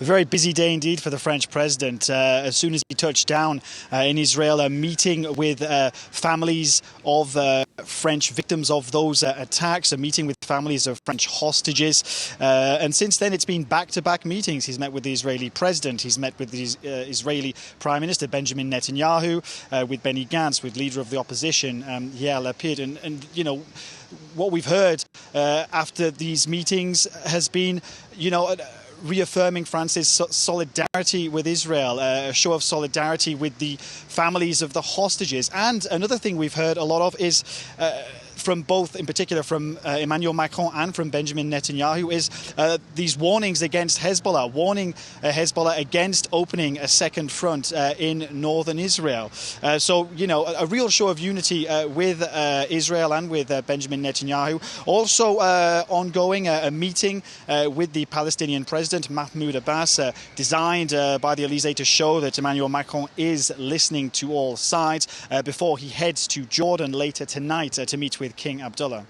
A very busy day indeed for the French president. As soon as he touched down in Israel, a meeting with families of French victims of those attacks, a meeting with families of French hostages. And since then, it's been back-to-back meetings. He's met with the Israeli president. He's met with the Israeli Prime Minister Benjamin Netanyahu, with Benny Gantz, with leader of the opposition, Yair Lapid. And you know, what we've heard after these meetings has been, reaffirming France's solidarity with Israel, a show of solidarity with the families of the hostages. And another thing we've heard a lot of is from both, in particular from Emmanuel Macron and from Benjamin Netanyahu, is these warnings against Hezbollah, warning Hezbollah against opening a second front in northern Israel. So, a real show of unity with Israel and with Benjamin Netanyahu. Also ongoing, a meeting with the Palestinian president, Mahmoud Abbas, designed by the Elysee to show that Emmanuel Macron is listening to all sides before he heads to Jordan later tonight to meet with King Abdullah.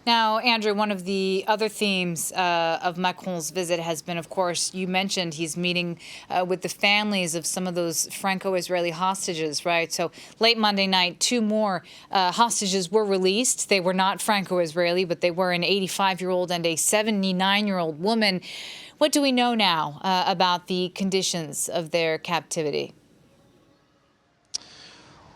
Now, Andrew, one of the other themes of Macron's visit has been, of course, you mentioned he's meeting with the families of some of those Franco-Israeli hostages, right? So late Monday night, 2 more hostages were released. They were not Franco-Israeli, but they were an 85-year-old and a 79-year-old woman. What do we know now about the conditions of their captivity?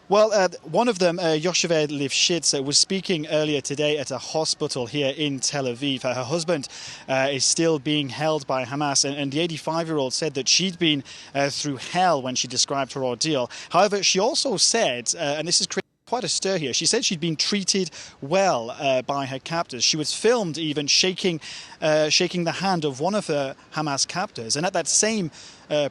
Well, one of them, Yocheved Lifshitz, was speaking earlier today at a hospital here in Tel Aviv. Her husband is still being held by Hamas, and the 85-year-old said that she'd been through hell when she described her ordeal. However, she also said, and this is quite a stir here, she said she'd been treated well by her captors. She was filmed even shaking the hand of one of her Hamas captors. And at that same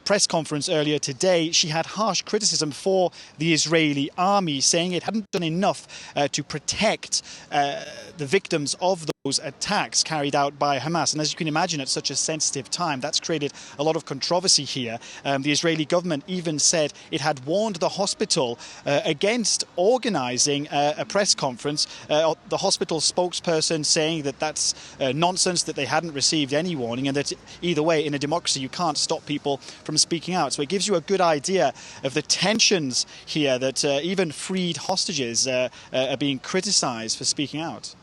press conference earlier today, she had harsh criticism for the Israeli army, saying it hadn't done enough to protect the victims of those attacks carried out by Hamas. And as you can imagine, at such a sensitive time, that's created a lot of controversy here. The Israeli government even said it had warned the hospital against organising a press conference. The hospital spokesperson saying that that's nonsense, that they hadn't received any warning, and that either way, in a democracy, you can't stop people from speaking out. So it gives you a good idea of the tensions here, that even freed hostages are being criticised for speaking out.